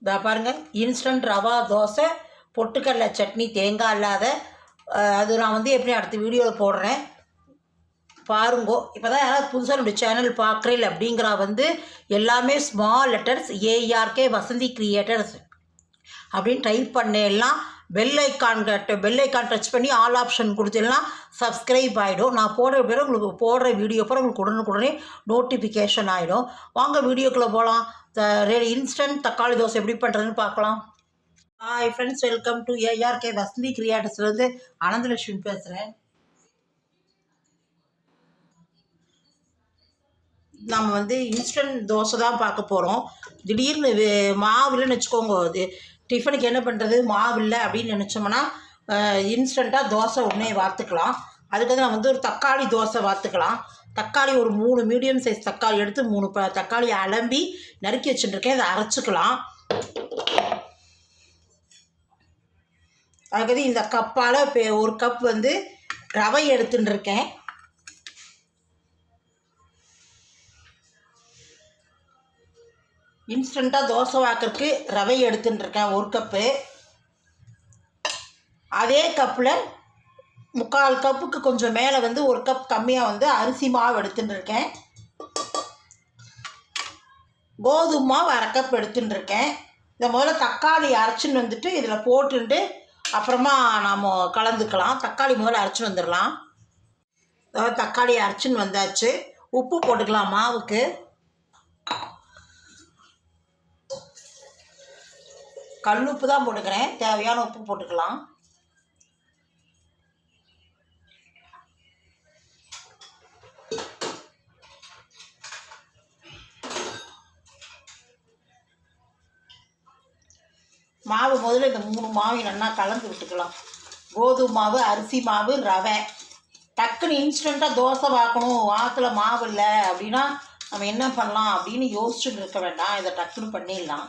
இதை பாருங்கள், இன்ஸ்டன்ட் ரவா தோசை, பொட்டுக்கடலை சட்னி, தேங்காய் இல்லாத. அது நான் வந்து எப்படி அடுத்த வீடியோவில் போடுறேன் பாருங்கோ. இப்போ தான் யாராவது புதுசாக என்னுடைய சேனல் பார்க்குறேன் அப்படிங்கிறா வந்து எல்லாமே small letters ARK Vasanthi creators அப்படின்னு டைப் பண்ணலாம். பெல் ஐக்கான் டச் பண்ணி ஆல் ஆப்ஷன் கொடுத்தீங்கன்னா சப்ஸ்கிரைப் ஆகிடும். நான் போடுற வீடியோ போகிற உங்களுக்கு உடனுக்குடனே நோட்டிஃபிகேஷன் ஆகிடும். வாங்க வீடியோக்குள்ளே போகலாம். இன்ஸ்டன்ட் தக்காளி தோசை எப்படி பண்ணுறதுன்னு பார்க்கலாம். Hi friends, welcome to ARK Vasanthi கிரியேட்டர்ஸ்லேருந்து அனந்தலட்சுமி பேசுகிறேன். நம்ம வந்து இன்ஸ்டன்ட் தோசை தான் பார்க்க போகிறோம். திடீர்னு மாவில்லைன்னு வச்சுக்கோங்க, அது டிஃபனுக்கு என்ன பண்ணுறது, மாவில்லை அப்படின்னு நினச்சோம்னா இன்ஸ்டண்ட்டாக தோசை உடனே வார்த்துக்கலாம். அதுக்கு வந்து நான் வந்து ஒரு தக்காளி தோசை வார்த்துக்கலாம். தக்காளி ஒரு 3 மீடியம் சைஸ் தக்காளி எடுத்து 3 தக்காளி அலம்பி நறுக்கி வச்சுட்டுருக்கேன். அதை அரைச்சிக்கலாம். அதுக்கு இந்த கப்பால் ஒரு கப் வந்து ரவை எடுத்துட்டுருக்கேன். இன்ஸ்டண்ட்டாக தோசை வாக்கிறதுக்கு ரவை எடுத்துட்டுருக்கேன் 1 கப்பு. அதே கப்பில் 3/4 கப்புக்கு கொஞ்சம் மேலே வந்து 1 கப் கம்மியாக வந்து அரிசி மாவு எடுத்துட்டுருக்கேன். கோதுமை மாவு 1/2 கப் எடுத்துட்டுருக்கேன். இதை முதல்ல தக்காளி அரைச்சின்னு வந்துட்டு இதில் போட்டுட்டு அப்புறமா நாம் கலந்துக்கலாம். தக்காளி முதல்ல அரைச்சின்னு வந்துடலாம். அதாவது தக்காளி அரைச்சின்னு வந்தாச்சு. உப்பு போட்டுக்கலாம். மாவுக்கு கல் உப்பு தான் போட்டுக்கிறேன். தேவையான உப்பு போட்டுக்கலாம். மாவு முதல்ல இந்த 3 மாவையும் நல்லா கலந்து விட்டுக்கலாம். கோதுமை மாவு, அரிசி மாவு, ரவை. டக்குன்னு இன்ஸ்டண்ட்டாக தோசை வாக்கணும், ஆற்றுல மாவு இல்லை அப்படின்னா நம்ம என்ன பண்ணலாம் அப்படின்னு யோசிச்சுட்டு இருக்க வேண்டாம். இதை டக்குன்னு பண்ணிடலாம்.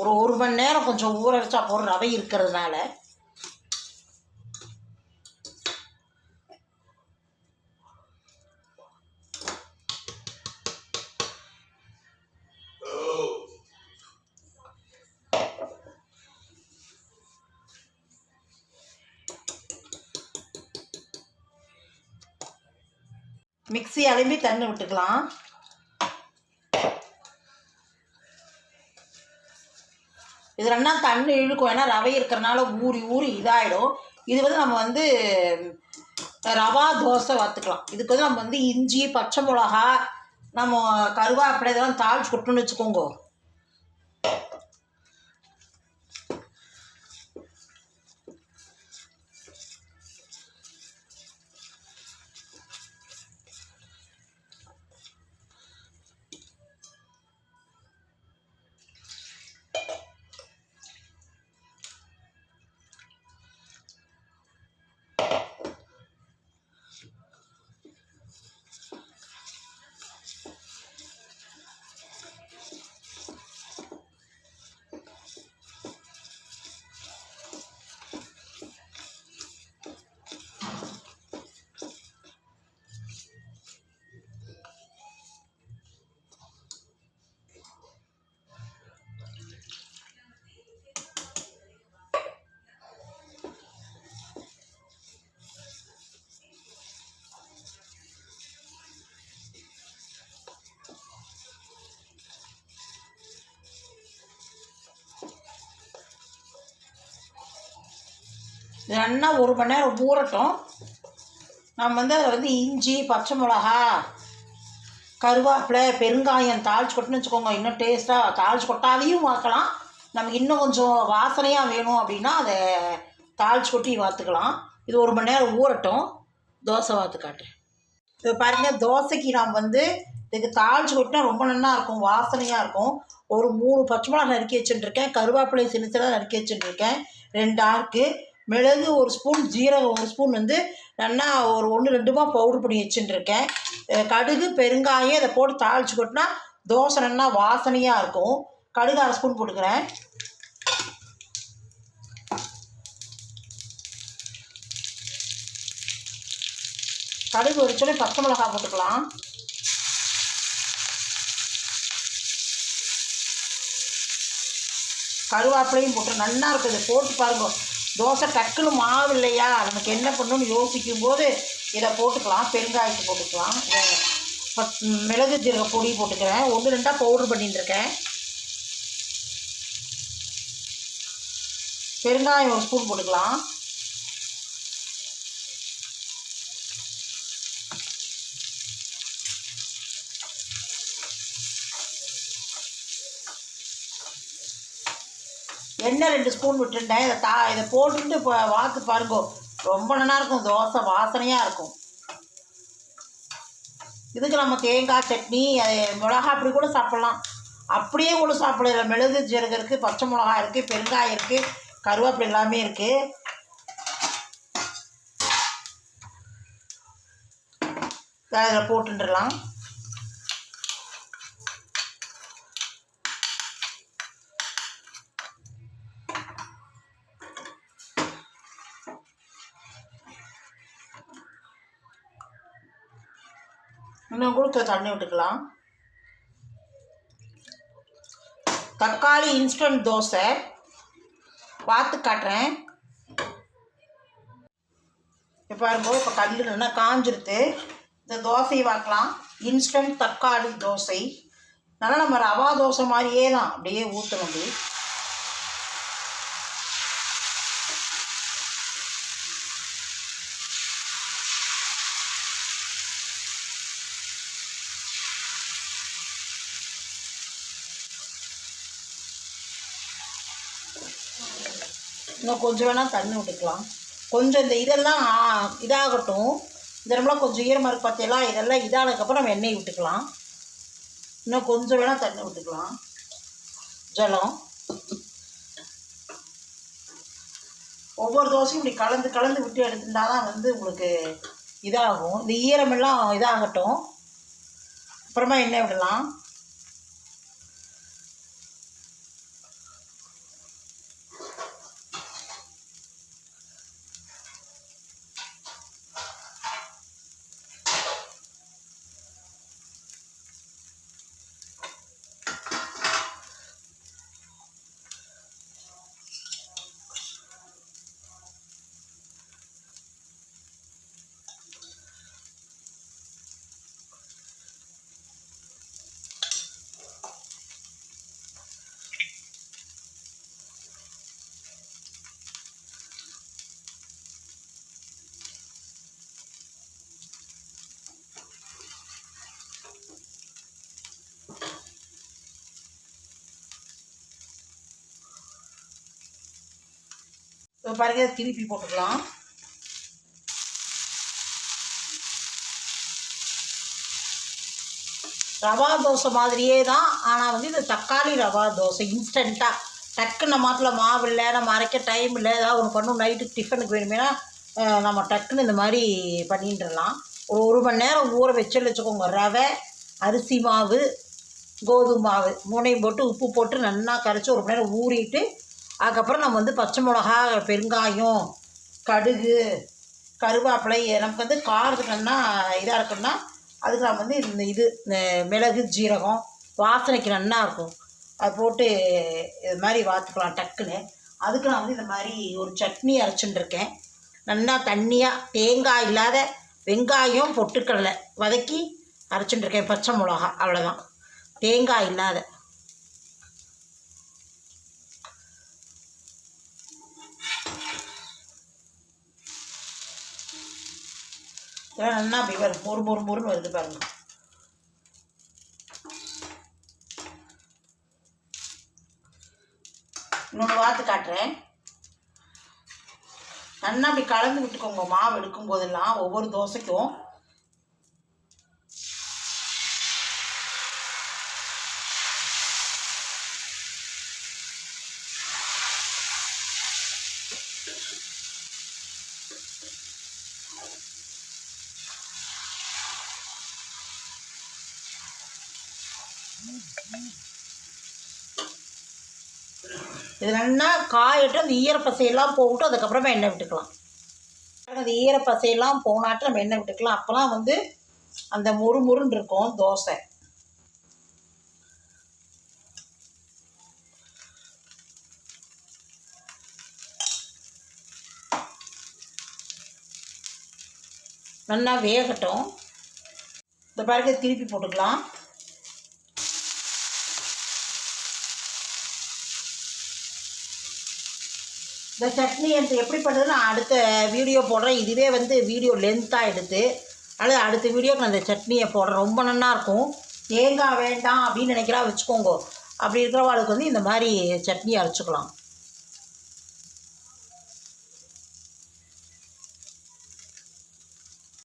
ஒரு மணி நேரம் கொஞ்சம் ஊற வச்சா போகிற ரவை இருக்கிறதுனால. மிக்ஸி அலம்பி தண்ணி விட்டுக்கலாம். இது 2 தண்ணி இழுக்கும். ஏன்னா ரவை இருக்கிறனால ஊறி இதாகிடும். இது வந்து நம்ம வந்து ரவா தோசை வாத்துக்கலாம். இதுக்கு வந்து நம்ம வந்து இஞ்சி, பச்சை மிளகா, நம்ம கருவேப்பிலை இதெல்லாம் தாளிச்சு கொட்டுன்னு வச்சுக்கோங்க. இது நல்லா 1 மணி நேரம் ஊறட்டும். நம்ம வந்து அதை வந்து இஞ்சி, பச்சை மிளகா, கருவேப்பிலை, பெருங்காயம் தாளிச்சு கொட்டுன்னு வச்சுக்கோங்க. இன்னும் டேஸ்ட்டாக தாளிச்சு கொட்டாதையும் வாக்கலாம். நமக்கு இன்னும் கொஞ்சம் வாசனையாக வேணும் அப்படின்னா அதை தாளிச்சு கொட்டி வாத்துக்கலாம். இது 1 மணி நேரம் ஊறட்டும். தோசை வாத்து காட்டுறேன். இது பாருங்கள், தோசைக்கு நாம் வந்து இதுக்கு தாளிச்சு கொட்டினா ரொம்ப நல்லா இருக்கும், வாசனையாக இருக்கும். ஒரு 3 பச்சை மிளகா நறுக்கி வச்சுட்டுருக்கேன். கருவேப்பிலை சின்னதாக நறுக்கி வச்சுட்டுருக்கேன். 2 ஆக்கு மிளகு, 1 ஸ்பூன் ஜீரகம், 1 ஸ்பூன் வந்து நல்லா ஒரு 1-2 பவுடர் பண்ணி வச்சுட்டுருக்கேன். கடுகு, பெருங்காயம் இதை போட்டு தாளிச்சு கொட்டினா தோசை நல்லா வாசனையாக இருக்கும். கடுகு 1/2 ஸ்பூன் போட்டுக்கிறேன். கடுகு வச்சோடனே பச்சை மிளகா போட்டுக்கலாம். கருவேப்பிலையும் போட்டு நல்லா இருக்குது. போட்டு பாருங்க. தோசை டக்குன்னு மாவு இல்லையா, நமக்கு என்ன பண்ணணும்னு யோசிக்கும் போது இதை போட்டுக்கலாம். பெருங்காயத்தை போட்டுக்கலாம். மிளகு ஜீரக பொடி போட்டுக்கிறேன். 1-2 பவுடர் பண்ணிட்டுருக்கேன். பெருங்காயம் 1 ஸ்பூன் போட்டுக்கலாம். எண்ணெய் 2 ஸ்பூன் விட்டுட்டேன். இதை போட்டுட்டு இப்போ வாத்து பாருங்க. ரொம்ப நல்லா இருக்கும். தோசை வாசனையாக இருக்கும். இதுக்கு நம்ம தேங்காய் சட்னி, மிளகா அப்படி கூட சாப்பிட்லாம். அப்படியே கூட சாப்பிடலாம். மிளகு ஜீரகம் இருக்குது, பச்சை மிளகா இருக்குது, பெருங்காயம் இருக்குது, கருவேப்பிலை எல்லாமே இருக்குது. அதில் போட்டுடலாம். இன்னும் கூட தண்ணி விட்டுக்கலாம். தக்காளி இன்ஸ்டன்ட் தோசை பார்த்து காட்டுறேன். இப்போ பாருங்க, இப்போ கல் நல்லா காஞ்சிருது. இந்த தோசையை பார்க்கலாம். இன்ஸ்டன்ட் தக்காளி தோசை. நல்லா நம்ம ரவா தோசை மாதிரியே தான், அப்படியே ஊற்றணும். அப்படி இன்னும் கொஞ்சம் வேணால் தண்ணி விட்டுக்கலாம். கொஞ்சம் இந்த இதெல்லாம் இதாகட்டும். இந்த நம்மளாம் கொஞ்சம் ஈரமாக இருக்கு பார்த்தீங்களா, இதெல்லாம் இதானதுக்கப்புறம் நம்ம எண்ணெய் விட்டுக்கலாம். இன்னும் கொஞ்சம் வேணால் தண்ணி விட்டுக்கலாம். ஜலம் ஒவ்வொரு தோசையும் இப்படி கலந்து கலந்து விட்டு எடுத்துட்டா தான் உங்களுக்கு இதாகும். இந்த ஈரமெல்லாம் இதாகட்டும். அப்புறமா எண்ணெய் விடலாம். இப்போ பாருங்க, திருப்பி போட்டுக்கலாம். ரவா தோசை மாதிரியே தான். ஆனால் இது தக்காளி ரவா தோசை. இன்ஸ்டண்ட்டாக டக்குன்னு மாட்டில் மாவு இல்லை, நம்ம அரைக்க டைம் இல்லை, ஏதாவது ஒன்று பண்ணணும், நைட்டுக்கு டிஃபனுக்கு வேணுமேனா நம்ம டக்குன்னு இந்த மாதிரி பண்ணிட்டுடலாம். ஒரு மணி நேரம் ஊற வச்சுக்கோங்க. ரவை, அரிசி மாவு, கோதுமை மாவு 3ஐயும் போட்டு உப்பு போட்டு நல்லா கரைச்சி 1 மணி நேரம் ஊறிட்டு, அதுக்கப்புறம் நம்ம பச்சை மிளகா, பெருங்காயம், கடுகு, கருவேப்பிலை, நமக்கு காரத்துக்கு நல்லா இதாக இருக்குன்னா அதுக்கு நம்ம இந்த மிளகு ஜீரகம் வாசனைக்கு நல்லா இருக்கும். அது போட்டு இது மாதிரி வாத்துக்கலாம் டக்குன்னு. அதுக்கு நான் இந்த மாதிரி ஒரு சட்னி அரைச்சுட்டுருக்கேன். நல்லா தண்ணியாக தேங்காய் இல்லாத வெங்காயம் பொட்டுக்கடலை வதக்கி அரைச்சுட்டுருக்கேன். பச்சை மிளகா, அவ்வளோதான். தேங்காய் இல்லாத. இதெல்லாம் நல்லா அப்படி வரும். மொறுன்னு வருது பாருங்க. இன்னொன்று வாத்து காட்டுறேன். நல்லா அப்படி கலந்து விட்டுக்கோங்க மாவு எடுக்கும் போதெல்லாம், ஒவ்வொரு தோசைக்கும். இது நல்லா காயிட்டு அந்த ஈரப்பசையெல்லாம் போட்டு அதுக்கப்புறமா எண்ணெய் விட்டுக்கலாம். அந்த ஈரப்பசையெல்லாம் போனாட்டு நம்ம எண்ணெய் விட்டுக்கலாம். அப்போலாம் அந்த மொறுன்னு இருக்கும் தோசை. நல்லா வேகட்டும். இந்த பாருங்க திருப்பி போட்டுக்கலாம். இந்த சட்னி எனக்கு எப்படி பண்ணுறது நான் அடுத்த வீடியோ போடுறேன். இதுவே வந்து வீடியோ லென்த்தாக எடுத்து அல்லது அடுத்த வீடியோக்கு நான் இந்த சட்னியை போடுறேன். ரொம்ப நல்லாயிருக்கும். தேங்காய் வேண்டாம் அப்படின்னு நினைக்கிறா வச்சுக்கோங்க. அப்படி இருக்கிறவாளுக்கு வந்து இந்த மாதிரி சட்னி அரைச்சிக்கலாம்.